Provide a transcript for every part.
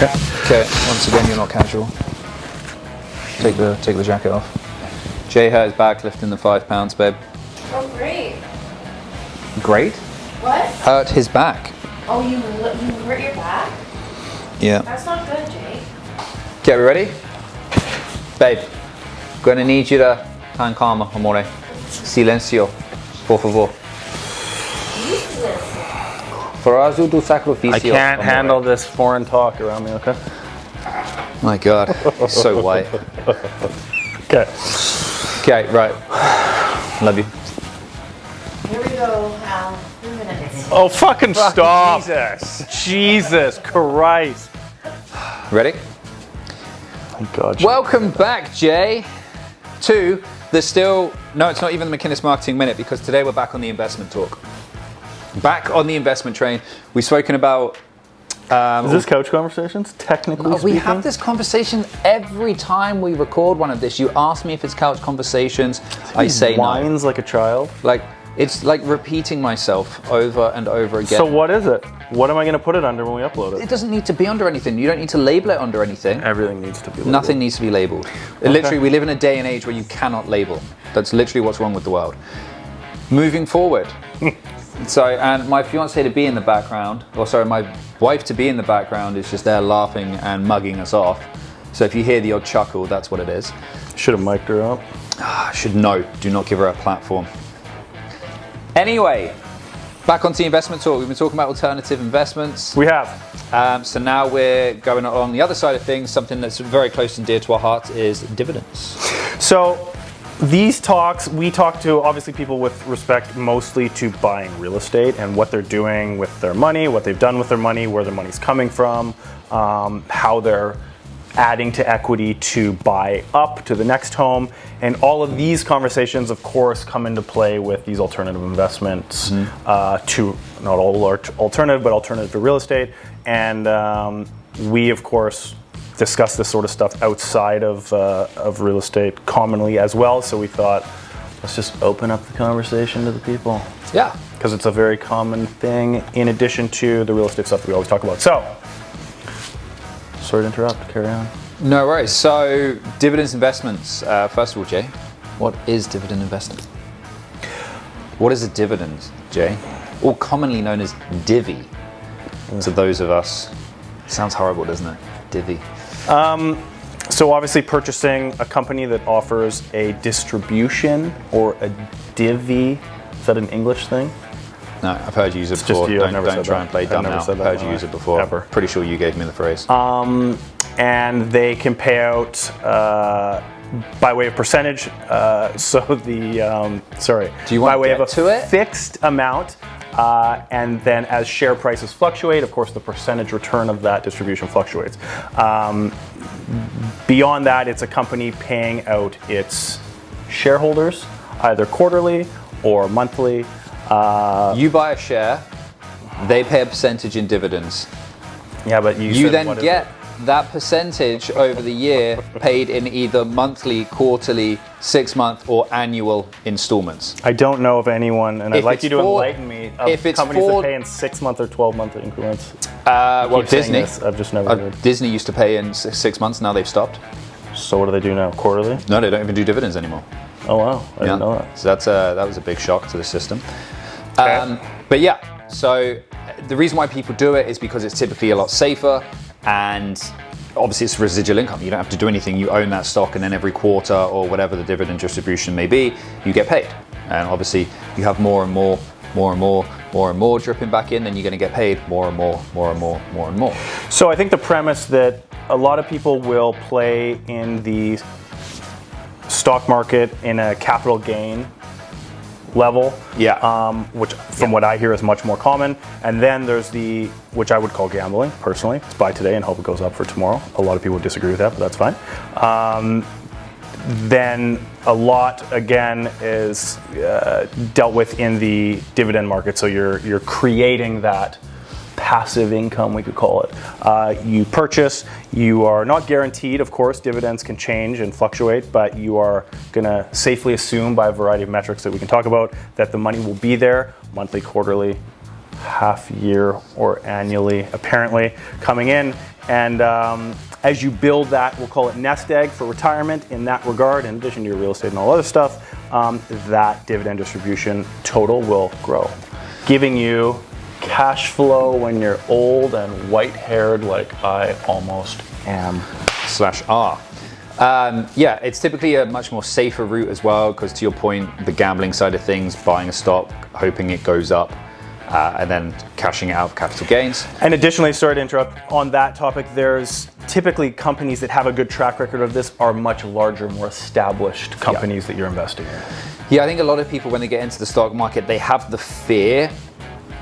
Okay, once again, you're not casual. Take the jacket off. Jay hurt his back lifting the 5 pounds, babe. Oh, great. Great? What? Hurt his back. Oh, you hurt your back? Yeah. That's not good, Jay. Okay, we ready? Babe, gonna need you to tan calma, amore. Silencio, por favor. Farazu do sacrificio. I can't amore. handle this foreign talk around me, okay? My God, so white. Okay. Okay, right. Love you. Here we go, Al. 3 minutes. Oh, fucking stop. Jesus. Jesus Christ. Ready? My God. Welcome back, Jay, to no, it's not even the McInnes Marketing Minute, because today we're back on the investment talk. Back on the investment train. We've spoken about... Is this couch conversations, technically speaking? We have this conversation every time we record one of this. You ask me if it's couch conversations, I say no. Whines like a child. Like, it's like repeating myself over and over again. So what is it? What am I going to put it under when we upload it? It doesn't need to be under anything. You don't need to label it under anything. Everything needs to be labeled. Nothing needs to be labeled. Literally, we live in a day and age where you cannot label. That's literally what's wrong with the world. Moving forward. So, and my fiance to be in the background, or sorry, my wife to be in the background is just there laughing and mugging us off. So if you hear the odd chuckle, that's what it is. Should have mic'd her up. Do not give her a platform. Anyway, back onto the investment talk. We've been talking about alternative investments. We have. So now we're going on the other side of things. Something that's very close and dear to our hearts is dividends. So these talks, we talk to obviously people with respect mostly to buying real estate and what they're doing with their money, what they've done with their money, where their money's coming from, how they're adding to equity to buy up to the next home. And all of these conversations, of course, come into play with these alternative investments to not all alternative, but alternative to real estate. And we, of course, discuss this sort of stuff outside of real estate commonly as well. So we thought, let's just open up the conversation to the people. Yeah. Because it's a very common thing in addition to the real estate stuff that we always talk about. So, sorry to interrupt, carry on. No worries. So, dividends investments. First of all, Jay, what is dividend investing? What is a dividend, Jay? Or commonly known as divvy to those of us. Sounds horrible, doesn't it? Divvy. So obviously purchasing a company that offers a distribution or a divvy. Is that an English thing? No, I've heard you use it It's before. just you. I've never Don't said try that. and play I've dumb never now. said that I've heard you in use my it before. ever. Pretty sure you gave me the phrase. And they can pay out by way of percentage. Do you want by way to of get a to it? fixed amount. And then as share prices fluctuate, of course, the percentage return of that distribution fluctuates. Beyond that, it's a company paying out its shareholders either quarterly or monthly. You buy a share, they pay a percentage in dividends. Yeah, but You then get that percentage over the year paid in either monthly, quarterly, 6-month, or annual installments. I don't know of anyone, and I'd If like it's you to for- enlighten me of if it's companies for- that pay in 6-month or 12-month increments. Well, keep saying Disney. this, I've just never heard. Disney used to pay in 6 months. Now they've stopped. So what do they do now? Quarterly? No, they don't even do dividends anymore. Oh wow, I didn't know that. So that was a big shock to the system. Okay. But yeah, so the reason why people do it is because it's typically a lot safer, and obviously it's residual income. You don't have to do anything. You own that stock, and then every quarter or whatever the dividend distribution may be, you get paid. And obviously you have more and more dripping back in, then you're going to get paid more and more. So I think the premise that a lot of people will play in the stock market in a capital gain level, which from what I hear is much more common. And then there's which I would call gambling personally. It's buy today and hope it goes up for tomorrow. A lot of people would disagree with that, but that's fine. Then a lot again is dealt with in the dividend market. So you're creating that passive income, we could call it. You purchase, you are not guaranteed, of course, dividends can change and fluctuate, but you are going to safely assume by a variety of metrics that we can talk about that the money will be there monthly, quarterly, half year or annually, apparently, coming in. And as you build that, we'll call it nest egg for retirement in that regard, in addition to your real estate and all other stuff, that dividend distribution total will grow, giving you cash flow when you're old and white-haired like I almost am. /R. Yeah, it's typically a much more safer route as well, because to your point, the gambling side of things, buying a stock, hoping it goes up, and then cashing it out for capital gains. And additionally, sorry to interrupt, on that topic, there's typically companies that have a good track record of this are much larger, more established companies that you're investing in. Yeah, I think a lot of people, when they get into the stock market, they have the fear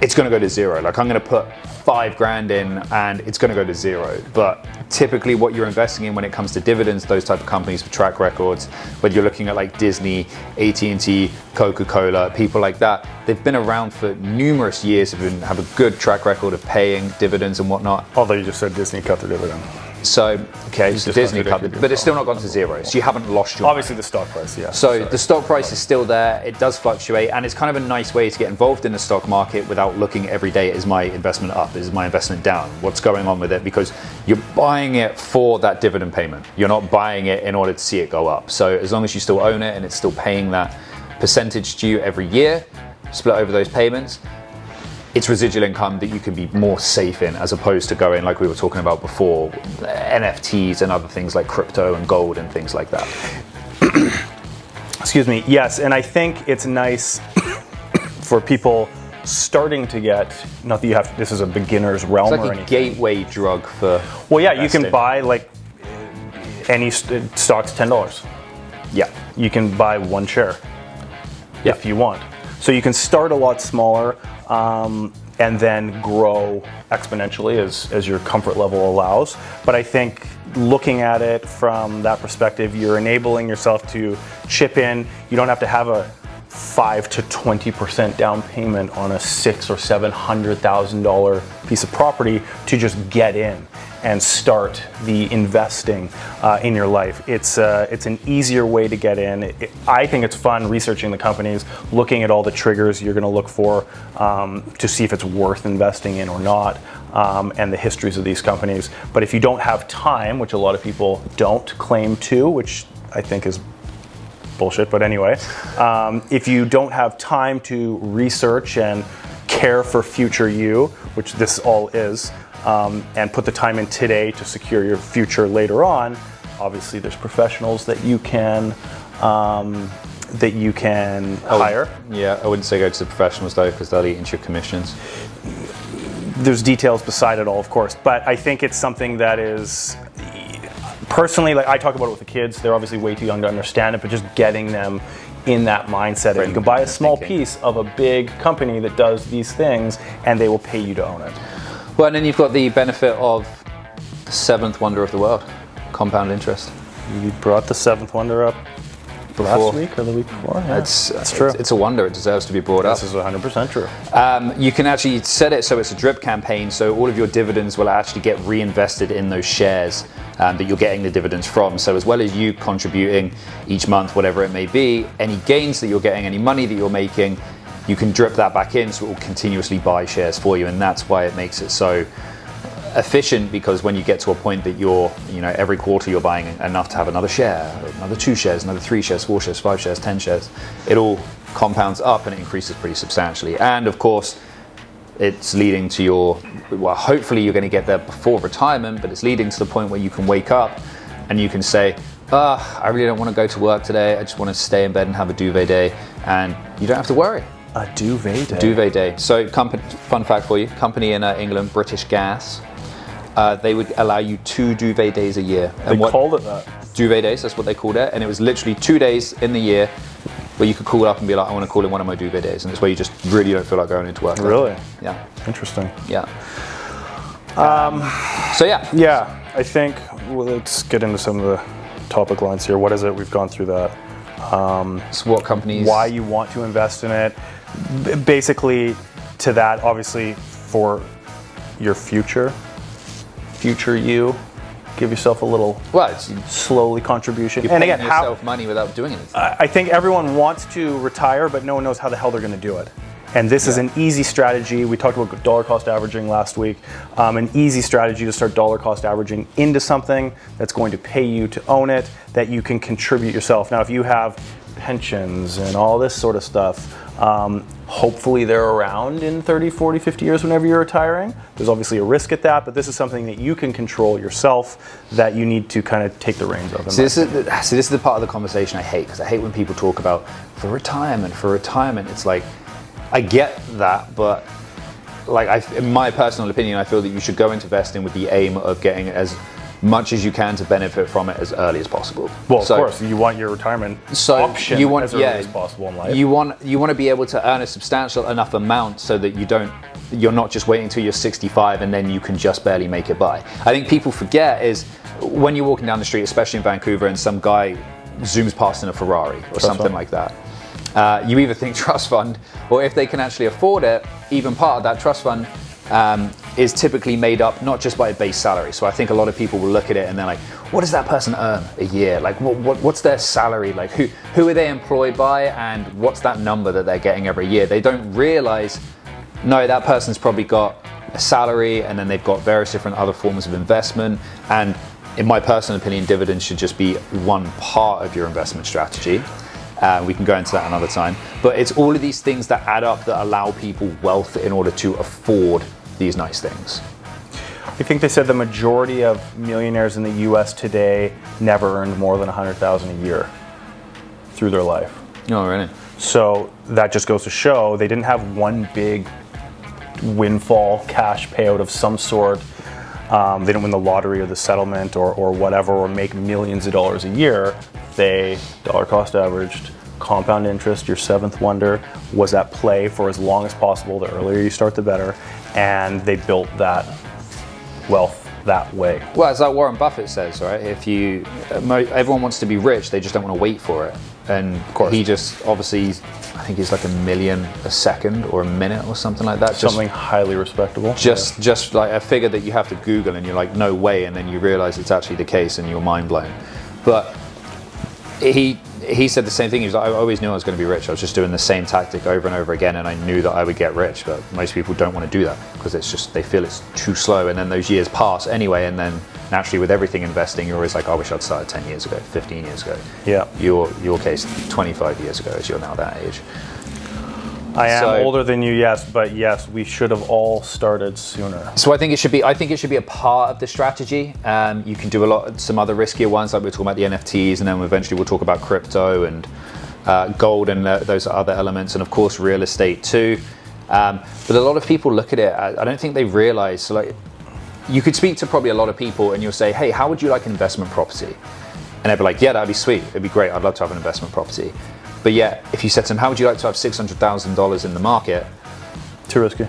it's going to go to zero. Like, I'm going to put $5,000 in and it's going to go to zero. But typically what you're investing in when it comes to dividends, those type of companies with track records, whether you're looking at like Disney, AT&T, Coca-Cola, people like that, they've been around for numerous years, have a good track record of paying dividends and whatnot. Although you just said Disney cut their dividend. So, okay, so Disney cut it, but it's still not gone to zero. So you haven't lost your obviously money. The stock price, yeah. So the stock price is still there. It does fluctuate, and it's kind of a nice way to get involved in the stock market without looking every day, is my investment up, is my investment down, what's going on with it, because you're buying it for that dividend payment. You're not buying it in order to see it go up. So as long as you still own it and it's still paying that percentage to you every year, split over those payments, it's residual income that you can be more safe in, as opposed to going, like we were talking about before, NFTs and other things like crypto and gold and things like that. Excuse me. Yes, and I think it's nice for people starting to get, not that you have, this is a beginner's realm It's like or a anything. gateway drug for Well, yeah, investing. you can buy like any stock's $10. Yeah. You can buy one share Yeah. if you want. So you can start a lot smaller and then grow exponentially as your comfort level allows. But I think looking at it from that perspective, you're enabling yourself to chip in. You don't have to have a 5 to 20% down payment on a $600,000 or $700,000 piece of property to just get in and start the investing in your life. It's an easier way to get in. I think it's fun researching the companies, looking at all the triggers you're going to look for to see if it's worth investing in or not, and the histories of these companies. But if you don't have time, which a lot of people don't claim to, which I think is bullshit, but anyway, if you don't have time to research and care for future you, which this all is, and put the time in today to secure your future later on, obviously there's professionals that you can hire. Yeah, I wouldn't say go to the professionals though, because they'll eat into your commissions. There's details beside it all, of course, but I think it's something that is, personally, like I talk about it with the kids, they're obviously way too young to understand it, but just getting them in that mindset that you can buy a small piece of a big company that does these things and they will pay you to own it. Well, and then you've got the benefit of the seventh wonder of the world, compound interest. You brought the seventh wonder up Before. last week or the week before? Yeah, That's true. It's a wonder. It deserves to be brought up. This is 100% true. You can actually set it so it's a drip campaign, so all of your dividends will actually get reinvested in those shares that you're getting the dividends from. So as well as you contributing each month, whatever it may be, any gains that you're getting, any money that you're making, you can drip that back in, so it will continuously buy shares for you. And that's why it makes it so efficient, because when you get to a point that you're, every quarter you're buying enough to have another share, another 2 shares, another 3 shares, 4 shares, 5 shares, 10 shares, it all compounds up and it increases pretty substantially. And of course, it's leading to hopefully you're going to get there before retirement, but it's leading to the point where you can wake up and you can say, I really don't want to go to work today. I just want to stay in bed and have a duvet day. And you don't have to worry. A duvet day. Duvet day. So, fun fact for you, company in England, British Gas, they would allow you 2 duvet days a year. They called it that. Duvet days, that's what they called it. And it was literally 2 days in the year where you could call up and be like, I want to call in one of my duvet days. And it's where you just really don't feel like going into work. Really? Yeah. Interesting. Yeah. So yeah. Yeah, I think, let's get into some of the topic lines here. What is it? We've gone through that. So what companies? Why you want to invest in it. Basically, to that, obviously, for your future you, give yourself a little slowly contribution. You're paying yourself money without doing anything. I think everyone wants to retire, but no one knows how the hell they're going to do it. And this is an easy strategy. We talked about dollar cost averaging last week. An easy strategy to start dollar cost averaging into something that's going to pay you to own it, that you can contribute yourself. Now, if you have pensions and all this sort of stuff, hopefully they're around in 30, 40, 50 years whenever you're retiring. There's obviously a risk at that, but this is something that you can control yourself, that you need to kind of take the reins of. So this is the part of the conversation I hate, because I hate when people talk about for retirement. It's like, I get that, but like in my personal opinion, I feel that you should go into investing with the aim of getting as much as you can to benefit from it as early as possible. Well, of course, you want your retirement option as early as possible in life. You want to be able to earn a substantial enough amount so that you're not just waiting until you're 65 and then you can just barely make it by. I think people forget is when you're walking down the street, especially in Vancouver, and some guy zooms past in a Ferrari or something like that. You either think trust fund, or if they can actually afford it, even part of that trust fund is typically made up not just by a base salary. So I think a lot of people will look at it and they're like, what does that person earn a year? Like, what's their salary? Like, who are they employed by, and what's that number that they're getting every year? They don't realize, no, that person's probably got a salary, and then they've got various different other forms of investment. And in my personal opinion, dividends should just be one part of your investment strategy. We can go into that another time. But it's all of these things that add up that allow people wealth in order to afford these nice things. I think they said the majority of millionaires in the US today never earned more than $100,000 a year through their life. Oh, really? So that just goes to show they didn't have one big windfall cash payout of some sort. They didn't win the lottery or the settlement or whatever, or make millions of dollars a year. They dollar cost averaged, compound interest, your seventh wonder, was at play for as long as possible. The earlier you start, the better. And they built that wealth that way. Well, it's like Warren Buffett says, right? Everyone wants to be rich, they just don't want to wait for it. And of course, he just obviously, I think he's like $1 million a second or a minute or something like that. Something highly respectable. Just like a figure that you have to Google and you're like, no way, and then you realize it's actually the case and you're mind blown. But he said the same thing. He was like, I always knew I was going to be rich. I was just doing the same tactic over and over again, and I knew that I would get rich. But most people don't want to do that because they feel it's too slow, and then those years pass anyway. And then naturally, with everything investing, you're always like, I wish I'd started 10 years ago, 15 years ago. Yeah. Your case, 25 years ago, as you're now that age. I am older than you, yes, but yes, we should have all started sooner. So I think it should be a part of the strategy. You can do some other riskier ones, like we're talking about the NFTs, and then eventually we'll talk about crypto and gold and those other elements, and of course real estate too. But a lot of people look at it. I don't think they realize. So like, you could speak to probably a lot of people, and you'll say, "Hey, how would you like an investment property?" And they'd be like, "Yeah, that'd be sweet. It'd be great. I'd love to have an investment property." But yet, if you said to them, how would you like to have $600,000 in the market? Too risky.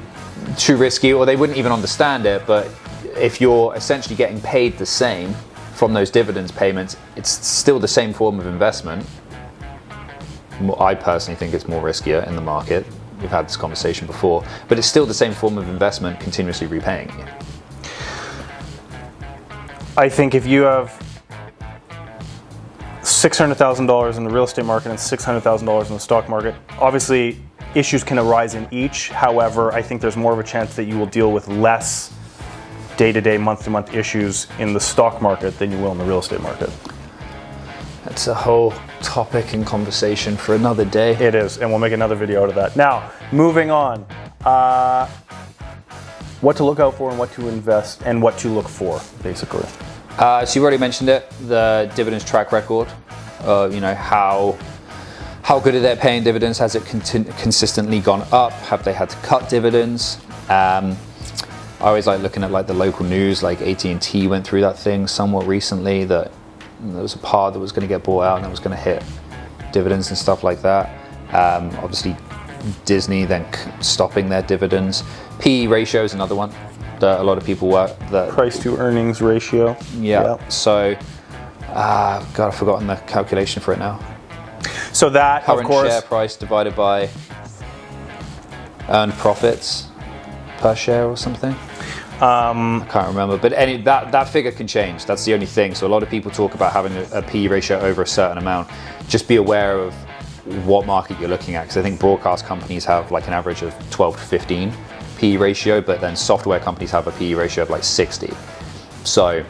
Too risky, or they wouldn't even understand it. But if you're essentially getting paid the same from those dividends payments, it's still the same form of investment. I personally think it's more riskier in the market. We've had this conversation before. But it's still the same form of investment, continuously repaying you. I think if you have $600,000 in the real estate market and $600,000 in the stock market, obviously issues can arise in each. However, I think there's more of a chance that you will deal with less day-to-day, month-to-month issues in the stock market than you will in the real estate market. That's a whole topic and conversation for another day. It is, and we'll make another video out of that. Now, moving on. What to look out for and what to invest and what to look for, basically. So you already mentioned it, the dividends track record. How good are they at paying dividends? Has it consistently gone up? Have they had to cut dividends? I always like looking at like the local news, like AT&T went through that thing somewhat recently, that there was a part that was going to get bought out and it was going to hit dividends and stuff like that. Obviously Disney then stopping their dividends. PE ratio is another one that a lot of people work. Price to earnings ratio. Yeah. So, God, I've forgotten the calculation for it now. So that, current of course, share price divided by earned profits per share or something. I can't remember, but that figure can change. That's the only thing. So a lot of people talk about having a PE ratio over a certain amount. Just be aware of what market you're looking at, because I think broadcast companies have like an average of 12 to 15 PE ratio, but then software companies have a PE ratio of like 60. So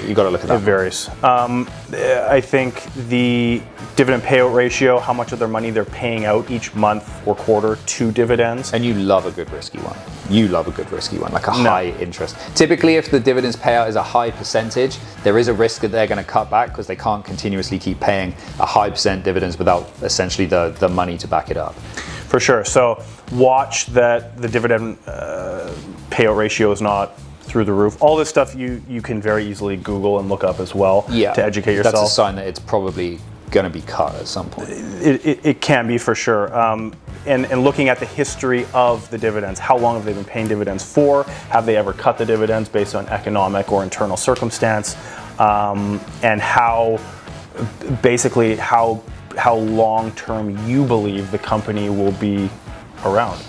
you got to look at that. It varies. I think the dividend payout ratio, how much of their money they're paying out each month or quarter to dividends. And you love a good risky one. You love a good risky one, like a high interest. Typically, if the dividends payout is a high percentage, there is a risk that they're going to cut back because they can't continuously keep paying a high percent dividends without essentially the money to back it up. For sure. So watch that the dividend payout ratio is not through the roof. All this stuff you can very easily Google and look up as well to educate yourself. That's a sign that it's probably going to be cut at some point. It can be for sure. And looking at the history of the dividends, how long have they been paying dividends for? Have they ever cut the dividends based on economic or internal circumstance? And how long term you believe the company will be around.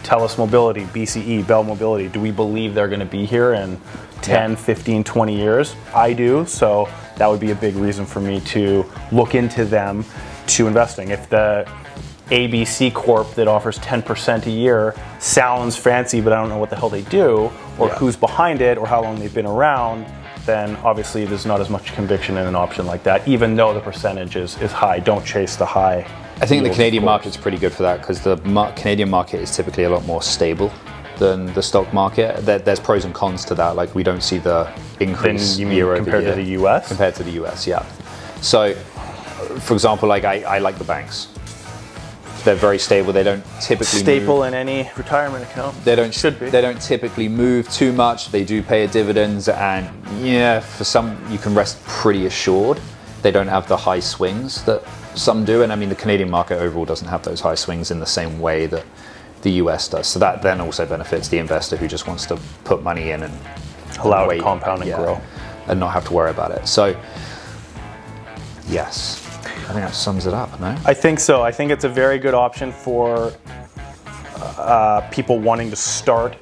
TELUS Mobility, BCE, Bell Mobility, do we believe they're going to be here in 10, 15, 20 years? I do, so that would be a big reason for me to look into them to investing. If the ABC Corp that offers 10% a year sounds fancy, but I don't know what the hell they do, or who's behind it, or how long they've been around, then obviously there's not as much conviction in an option like that, even though the percentage is high. Don't chase the high. I think the Canadian market's pretty good for that because the Canadian market is typically a lot more stable than the stock market. There's pros and cons to that. Like we don't see the increase you mean year over compared year. to the US? Compared to the US, yeah. So, for example, like I like the banks. They're very stable. They don't typically staple move. in any retirement account. They don't should be. They don't typically move too much. They do pay a dividends, and for some you can rest pretty assured. They don't have the high swings that some do, and I mean the Canadian market overall doesn't have those high swings in the same way that the US does. So that then also benefits the investor who just wants to put money in and allow it to compound and grow, and not have to worry about it. So yes. I think that sums it up, no? I think so. I think it's a very good option for people wanting to start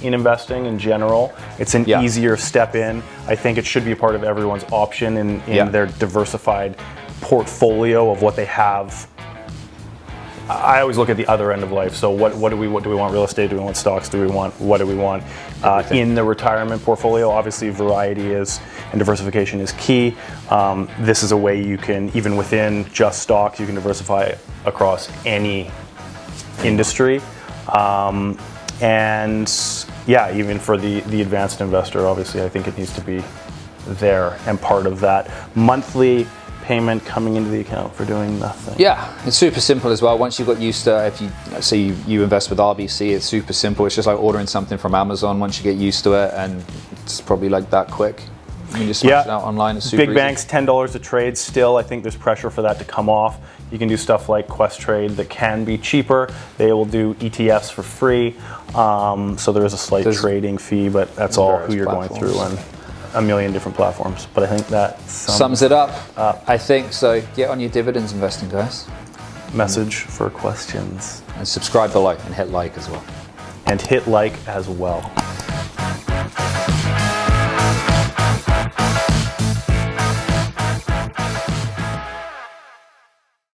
in investing in general. It's an easier step in. I think it should be a part of everyone's option in their diversified portfolio of what they have. I always look at the other end of life. So what do we want? Real estate? Do we want stocks? What do we want in the retirement portfolio? Obviously, variety and diversification is key. This is a way you can, even within just stocks, you can diversify across any industry. And even for the advanced investor, obviously, I think it needs to be there and part of that monthly payment coming into the account for doing nothing. Yeah, it's super simple as well. Once you got used to, if you say you invest with RBC, it's super simple. It's just like ordering something from Amazon. Once you get used to it, and it's probably like that quick. You can just smash it out online. It's super Big easy. banks, $10 a trade. Still, I think there's pressure for that to come off. You can do stuff like Quest Trade that can be cheaper. They will do ETFs for free. So there is a slight trading fee, but that's all who you're going through and a million different platforms. But I think that sums it up. I think so. Get on your dividends investing, guys. Message for questions. And subscribe below and hit like as well. And hit like as well.